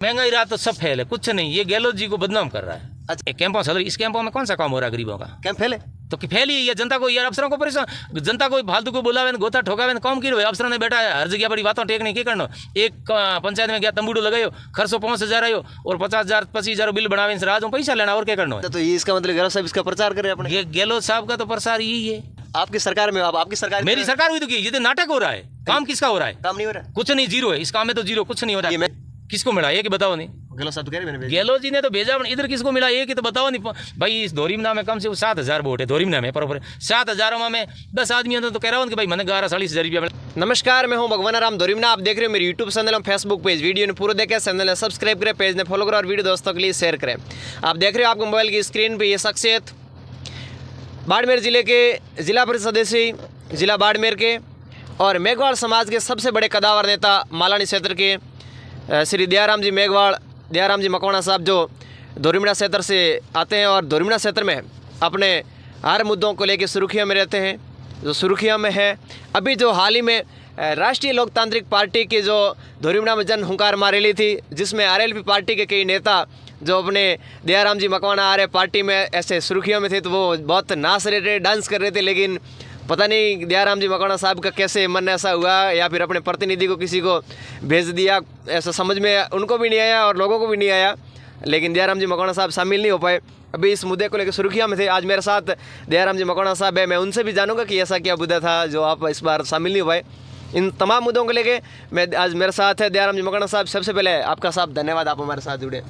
महंगाई रहा तो सब फेल है, कुछ नहीं। ये गहलोत जी को बदनाम कर रहा है। अच्छा, कैंपों सैलरी, इस कैंपों में कौन सा काम हो रहा है गरीबों का? कैंप फैले तो फैली ये जनता को, यार अफसरों को परेशान, जनता को फालतू को बुलावे गोता ठोकावे काम की। अफसरों ने बैठा है हर जगह बड़ी बातों टेक नहीं की करना। एक पंचायत में गया तंबूडू लगायो, खर्चो 5,000 आयो और 50,000 25,000 बिल बनावे राज में पैसा लेना और क्या करना। तो ये इसका मतलब गहलोत साहब इसका प्रचार कर रहे हैं अपने। ये गहलोत साहब का तो प्रसार यही है। आपकी सरकार में, अब आपकी सरकार, मेरी सरकार हुई तो ये तो नाटक हो रहा है। काम किसका हो रहा है? काम नहीं हो रहा, कुछ नहीं, जीरो है इस काम में तो, जीरो, कुछ नहीं हो रहा है। किसको मिला ये कि बताओ नहीं? गहलोत साहब तो कह रहे हैं गहलोत जी ने तो भेजा, इधर किसको मिला ये कि तो बताओ नहीं भाई। इस धोरीमना में कम से कम 7,000 वोट है। धोरीमना में पर 7,000 में 10 आदमी तो कह रहा हूँ कि भाई मैंने 40-40,000 रुपया मिला। नमस्कार, मैं हूं भगवान राम धोरीमना। आप देख रहे हो मेरे यूट्यूब चैनल और फेसबुक पेज। वीडियो ने पूरा देखें, चैनल ने सब्सक्राइब करें, पेज ने फॉलो करें और वीडियो दोस्तों के लिए शेयर करें। आप देख रहे हो आपके मोबाइल की स्क्रीन पर ये शख्सियत बाड़मेर जिले के जिला परिषद सदस्य, जिला बाड़मेर के और मेघवाल समाज के सबसे बड़े कदावर नेता मालानी क्षेत्र के श्री दयाराम जी मेघवाल, दयाराम जी मकवाना साहब, जो धोरीमना क्षेत्र से आते हैं और धोरीमना क्षेत्र में अपने हर मुद्दों को लेकर सुर्खियों में रहते हैं। जो सुर्खियों में है अभी जो हाल ही में राष्ट्रीय लोकतांत्रिक पार्टी की जो धोरीमना में जन हुंकार मारेली थी, जिसमें आरएलपी पार्टी के कई नेता जो अपने दयाराम जी मकवाना आ रहे पार्टी में ऐसे सुर्खियों में थे, तो वो बहुत नाच रहे थे, डांस कर रहे थे। लेकिन पता नहीं दयाराम जी मकवाना साहब का कैसे मन ऐसा हुआ, या फिर अपने प्रतिनिधि को किसी को भेज दिया, ऐसा समझ में उनको भी नहीं आया और लोगों को भी नहीं आया। लेकिन दयाराम जी मकवाना साहब शामिल नहीं हो पाए। अभी इस मुद्दे को लेकर सुर्खियों में थे। आज मेरे साथ दयाराम जी मकवाना साहब है, मैं उनसे भी जानूंगा कि ऐसा क्या मुद्दा था जो आप इस बार शामिल नहीं हो पाए। इन तमाम मुद्दों को लेकर मैं आज मेरे साथ है दयाराम जी मकवाना साहब। सबसे पहले आपका साहब धन्यवाद, आप हमारे साथ जुड़े।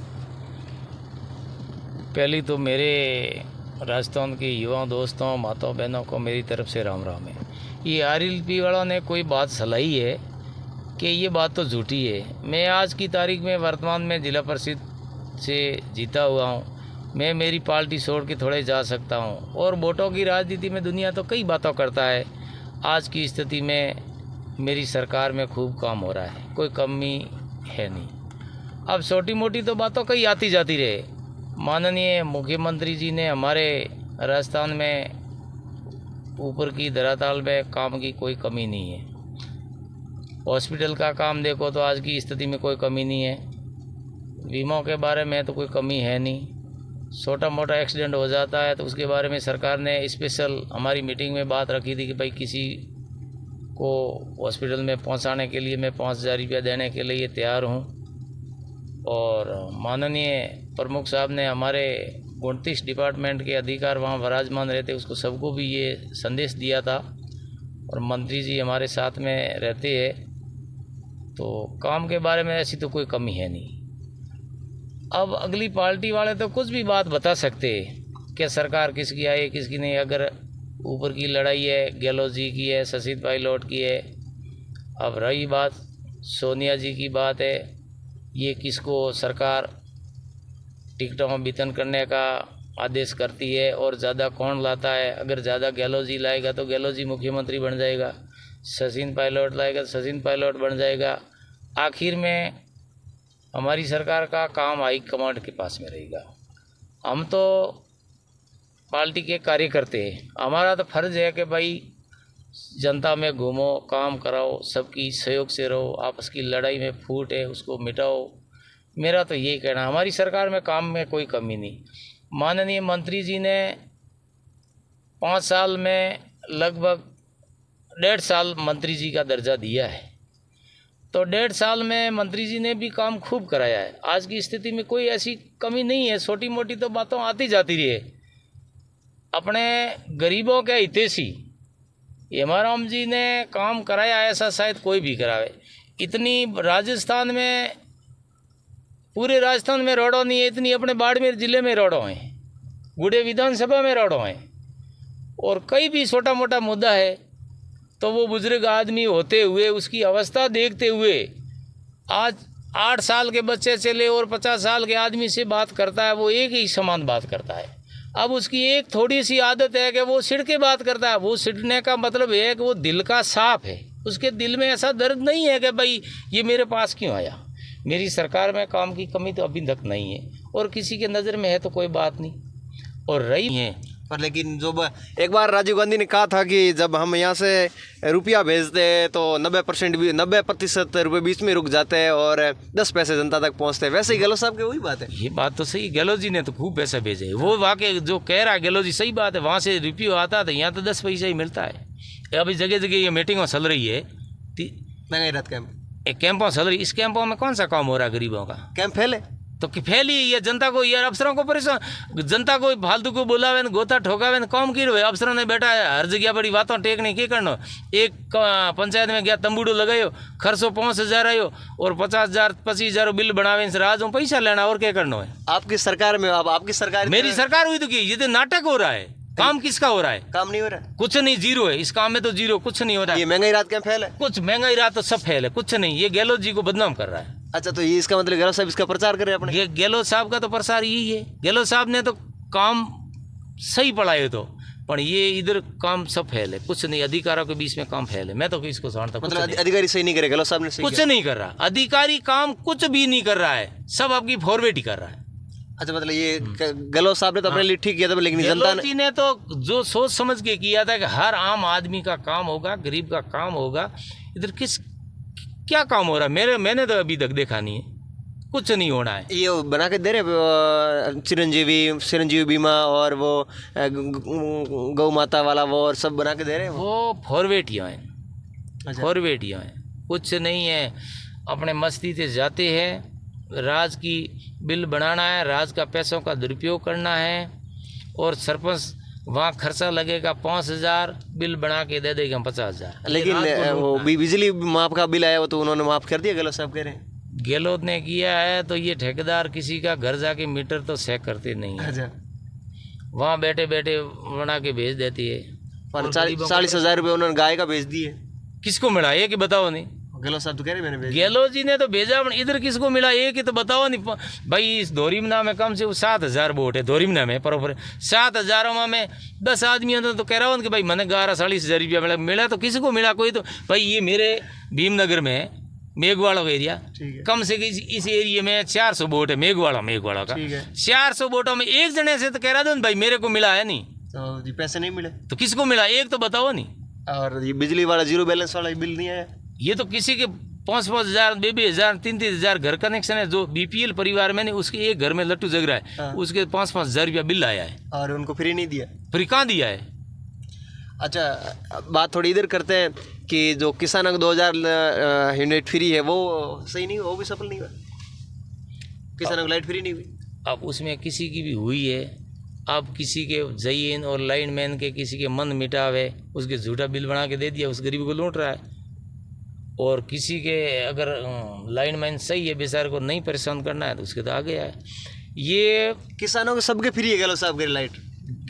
पहली तो मेरे राजस्थान के युवा दोस्तों, माताओं, बहनों को मेरी तरफ से राम राम है। ये आरएलपी वालों ने कोई बात सलाई है कि ये बात तो झूठी है। मैं आज की तारीख में वर्तमान में जिला परिषद से जीता हुआ हूँ। मैं मेरी पार्टी छोड़ के थोड़े जा सकता हूँ और वोटों की राजनीति में दुनिया तो कई बातों करता है। आज की स्थिति में मेरी सरकार में खूब काम हो रहा है, कोई कमी है नहीं। अब छोटी मोटी तो बातों कई आती जाती रहे। माननीय मुख्यमंत्री जी ने हमारे राजस्थान में ऊपर की धरातल में काम की कोई कमी नहीं है। हॉस्पिटल का काम देखो तो आज की स्थिति में कोई कमी नहीं है। बीमाओं के बारे में तो कोई कमी है नहीं। छोटा मोटा एक्सीडेंट हो जाता है तो उसके बारे में सरकार ने स्पेशल हमारी मीटिंग में बात रखी थी कि भाई किसी को हॉस्पिटल में पहुंचाने के लिए मैं 5,000 रुपया देने के लिए तैयार हूं। और माननीय प्रमुख साहब ने हमारे 29 डिपार्टमेंट के अधिकार वहाँ विराजमान रहते, उसको सबको भी ये संदेश दिया था। और मंत्री जी हमारे साथ में रहते हैं, तो काम के बारे में ऐसी तो कोई कमी है नहीं। अब अगली पार्टी वाले तो कुछ भी बात बता सकते हैं कि सरकार किसकी आई किसकी नहीं। अगर ऊपर की लड़ाई है गहलोत जी की है, शशि पायलट की है। अब रही बात सोनिया जी की बात है, ये किसको सरकार टिकटों में वितरण करने का आदेश करती है और ज़्यादा कौन लाता है। अगर ज़्यादा गहलोत जी लाएगा तो गहलोत जी मुख्यमंत्री बन जाएगा, सचिन पायलट लाएगा तो सचिन पायलट बन जाएगा। आखिर में हमारी सरकार का काम हाई कमांड के पास में रहेगा। हम तो पार्टी के कार्यकर्ते हैं, हमारा तो फर्ज है कि भाई जनता में घूमो, काम कराओ, सबकी सहयोग से रहो, आपस की लड़ाई में फूट है उसको मिटाओ। मेरा तो यही कहना, हमारी सरकार में काम में कोई कमी नहीं। माननीय मंत्री जी ने 5 साल में लगभग 1.5 साल मंत्री जी का दर्जा दिया है, तो 1.5 साल में मंत्री जी ने भी काम खूब कराया है। आज की स्थिति में कोई ऐसी कमी नहीं है। छोटी मोटी तो बातों आती जाती रही है। अपने गरीबों के हितैषी हेमाराम जी ने काम कराया, ऐसा शायद कोई भी करावे। इतनी राजस्थान में, पूरे राजस्थान में रोडों नहीं है, इतनी अपने बाड़मेर जिले में रोडों हैं, गुड़े विधानसभा में रोडों हैं। और कई भी छोटा मोटा मुद्दा है तो वो बुजुर्ग आदमी होते हुए, उसकी अवस्था देखते हुए, आज 8 साल के बच्चे से ले और 50 साल के आदमी से बात करता है, वो एक ही समान बात करता है। अब उसकी एक थोड़ी सी आदत है कि वो सिड़ के बात करता है। वो सिड़ने का मतलब है कि वो दिल का साफ है, उसके दिल में ऐसा दर्द नहीं है कि भाई ये मेरे पास क्यों आया। मेरी सरकार में काम की कमी तो अभी तक नहीं है और किसी के नज़र में है तो कोई बात नहीं। और रही है पर लेकिन जो एक बार राजीव गांधी ने कहा था कि जब हम यहाँ से रुपया भेजते हैं तो 90% रुपये बीच में रुक जाते हैं और 10 पैसे जनता तक पहुँचते हैं, वैसे ही गहलोत साहब की वही बात है। ये बात तो सही, गहलोत जी ने तो खूब पैसा भेजे, वो वाकई जो कह रहा है गहलोत जी सही बात है। वहाँ से रुपया आता था, यहाँ तो 10 पैसा ही मिलता है। अभी जगह जगह ये मीटिंगों चल रही है, महंगाई राहत कैंप, एक कैंपों चल रही, इस कैंपों में कौन सा काम हो रहा है गरीबों का? कैंप फैले तो कि फैली ये जनता को, यार अफसरों को परेशान, जनता को फालतू को बोलावे न गोता ठोकावे न काम की रहे। अफसरों ने बैठा है हर जगह बड़ी बातों टेकने की करना। एक पंचायत में गया तंबूडो लगायो, खर्चो 5,000 आयो और 50,000 25,000 बिल बनावे राज में पैसा लेना, और क्या करना है? आपकी सरकार में, अब आपकी सरकार, मेरी सरकार हुई तो की, ये तो नाटक हो रहा है। काम किसका हो रहा है? काम नहीं हो रहा है, कुछ नहीं, जीरो है इस काम में, तो जीरो, कुछ नहीं हो रहा ये है। महंगाई राहत कैंप फैल है, कुछ महंगाई रात तो सब फैल है, कुछ नहीं। ये गहलोत जी को बदनाम कर रहा है। अच्छा, तो ये इसका मतलब गहलोत साहब इसका प्रचार कर रहे हैं अपने? ये गहलोत साहब का तो प्रसार यही है। गहलोत साहब ने तो काम सही पढ़ाए तो, पर ये इधर काम सब फैल है, कुछ नहीं। अधिकारियों के बीच में काम फैल है, मैं तो किसको जानता, मतलब अधिकारी सही नहीं करे, गहलोत साहब ने सही कुछ नहीं कर रहा। अधिकारी काम कुछ भी नहीं कर रहा है, सब आपकी फॉरवर्ड ही कर रहा है। अच्छा, मतलब ये गहलोत साहब ने तो अपने लिए ठीक किया था, लेकिन जनता गहलोत जी ने तो जो सोच समझ के किया था कि हर आम आदमी का काम होगा, गरीब का काम होगा, इधर क्या काम हो रहा है? मैंने तो अभी तक देखा नहीं है, कुछ नहीं होना है। ये बना के दे रहे चिरंजीवी बीमा और वो गौ माता वाला वो और सब बना के दे रहे हैं, वो फॉरवेटियाँ हैं। अच्छा। फॉरवेटियाँ हैं, कुछ नहीं है। अपने मस्ती से जाते हैं, राज की बिल बनाना है, राज का पैसों का दुरुपयोग करना है, और सरपंच वहाँ खर्चा लगेगा 5,000, बिल बना के दे देगा 50,000। लेकिन वो बिजली माफ का बिल आया वो तो उन्होंने माफ कर दिया, गहलोत साहब कह रहे हैं। गहलोत ने किया है तो ये ठेकेदार किसी का घर जाके मीटर तो चेक करते नहीं है, अच्छा, वहाँ बैठे बैठे बना के भेज देती है। और 40,000 रुपये उन्होंने गाय का भेज दिए। किसको मिला ये कि बताओ नहीं? गहलोत साहब तो कह रहे मैंने भेज। गहलोत जी ने तो भेजा, इधर किसको मिला ये कि तो बताओ नहीं भाई। इस धोरीमना में कम से कम 7,000 वोट है, धोरीमना में प्रॉपर 7,000 में 10 आदमी तो कह रहा हूँ कि भाई मैंने 40-40,000 रुपया मिला तो किसको मिला? कोई तो भाई ये मेरे भीमनगर में मेघवाड़ा का एरिया, कम से कम इस एरिया में 400 वोट है, मेघवाड़ा का 400 वोटों में एक जने से तो कह रहा था भाई मेरे को मिला है नहीं, तो जी पैसे नहीं मिले तो किसको मिला एक तो बताओ नहीं। और ये बिजली वाला जीरो बैलेंस वाला बिल नहीं आया, ये तो किसी के 5,000 2,000 3,000 घर कनेक्शन है, जो बीपीएल परिवार में नहीं, उसके एक घर में लट्टू जग रहा है। हाँ। उसके 5,000 रुपया बिल आया है और उनको फ्री नहीं दिया। फ्री कहाँ दिया है? अच्छा, बात थोड़ी इधर करते हैं कि जो किसानों को 2,000 यूनिट फ्री है वो सही नहीं हुआ, वो भी सफल नहीं हुआ, किसानों को लाइट फ्री नहीं हुई। अब उसमें किसी की भी हुई है, अब किसी के जयीन और लाइनमैन के किसी के मन मिटावे, उसके झूठा बिल बना के दे दिया, उस गरीब को लूट रहा है। और किसी के अगर लाइनमैन सही है, बेचारे को नहीं परेशान करना है, तो उसके तो आ गया है। ये किसानों को सबके फ्री है गहलोत साहब के लाइट,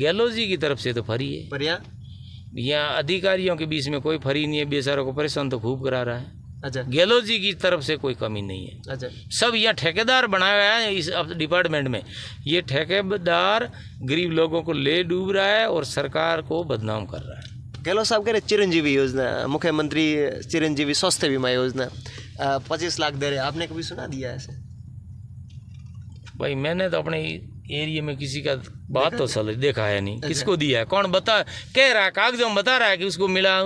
गहलोत जी की तरफ से तो फ्री है, पर यहाँ अधिकारियों के बीच में कोई फ्री नहीं है, बेचारों को परेशान तो खूब करा रहा है। अच्छा, गहलोत जी की तरफ से कोई कमी नहीं है। अच्छा, सब यहाँ ठेकेदार बनाया है इस डिपार्टमेंट में। ये ठेकेदार गरीब लोगों को ले डूब रहा है और सरकार को बदनाम कर रहा है। गहलोत साहब कह रहे चिरंजीवी योजना, मुख्यमंत्री चिरंजीवी स्वास्थ्य बीमा योजना 25 लाख दे रहे, आपने कभी सुना दिया ऐसे? भाई मैंने तो अपने एरिया में किसी का बात तो चल देखा है नहीं। किसको दिया है, कौन बता, कह रहा है कागजों में बता रहा है कि उसको मिला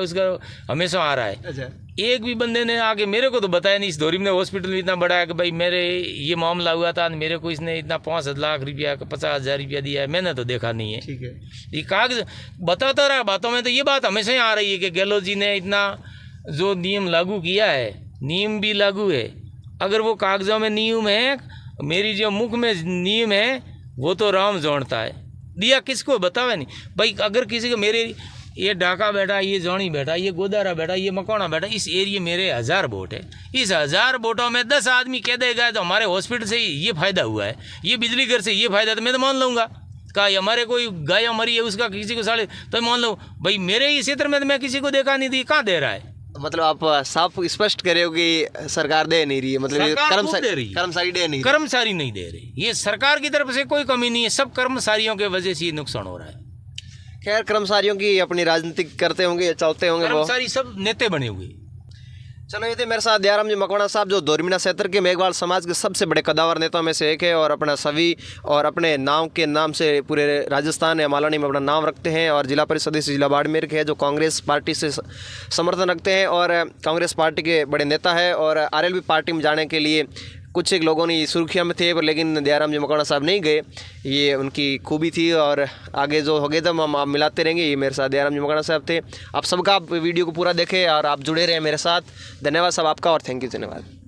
उसका हमेशा आ रहा है। अच्छा, एक भी बंदे ने आके मेरे को तो बताया नहीं। इस धोरीम ने हॉस्पिटल में इतना बड़ा है कि भाई मेरे ये मामला हुआ था, मेरे को इसने इतना 5 लाख रुपया 50,000 रुपया दिया है, मैंने तो देखा नहीं है। ठीक है, ये कागज बताता रहा बातों में, तो ये बात हमेशा ही आ रही है कि गहलोत जी ने इतना जो नियम लागू किया है, नियम भी लागू है। अगर वो कागजों में नियम है, मेरी जो मुख में नियम है वो तो राम जोड़ता है, दिया किसको बतावे नहीं भाई। अगर किसी को मेरे ये ढाका बैठा, ये जोनी बैठा, ये गोदारा बैठा, ये मकौना बैठा, इस एरिया मेरे 1000 वोट है, इस 1000 वोटों में 10 आदमी कह देगा तो हमारे हॉस्पिटल से ये फ़ायदा हुआ है, ये बिजली घर से ये फ़ायदा, तो मैं तो मान लूँगा। का हमारे कोई गाय मरी है उसका किसी को साढ़े, तो मान लो भाई मेरे ही क्षेत्र में तो मैं किसी को देखा नहीं दी, कहाँ दे रहा है? मतलब आप साफ स्पष्ट करे हो कि सरकार दे नहीं रही है, मतलब कर्मचारी दे नहीं, कर्मचारी नहीं दे रही। ये सरकार की तरफ से कोई कमी नहीं है, सब कर्मचारियों के वजह से ये नुकसान हो रहा है। खैर, कर्मचारियों की अपनी राजनीति करते होंगे या चलते होंगे, कर्मचारी सब नेते बने हुए। चलो ये थे मेरे साथ दयाराम जी मकवाना साहब, जो दोरमीना क्षेत्र के मेघवाल समाज के सबसे बड़े कदावर नेताओं में से एक है और अपना सभी और अपने नाम के नाम से पूरे राजस्थान या मालानी में अपना नाम रखते हैं और जिला परिषद सदस्य जिला बाड़मेर के है, जो कांग्रेस पार्टी से समर्थन रखते हैं और कांग्रेस पार्टी के बड़े नेता है और आरएलपी पार्टी में जाने के लिए कुछ एक लोगों ने सुर्खियाँ में थे, पर लेकिन दयाराम जी मकवाना साहब नहीं गए। ये उनकी खूबी थी और आगे जो हो गए तो हम आप मिलाते रहेंगे। ये मेरे साथ दयाराम जी मकवाना साहब थे। आप सबका आप वीडियो को पूरा देखें और आप जुड़े रहे मेरे साथ। धन्यवाद साहब आपका और थैंक यू, धन्यवाद।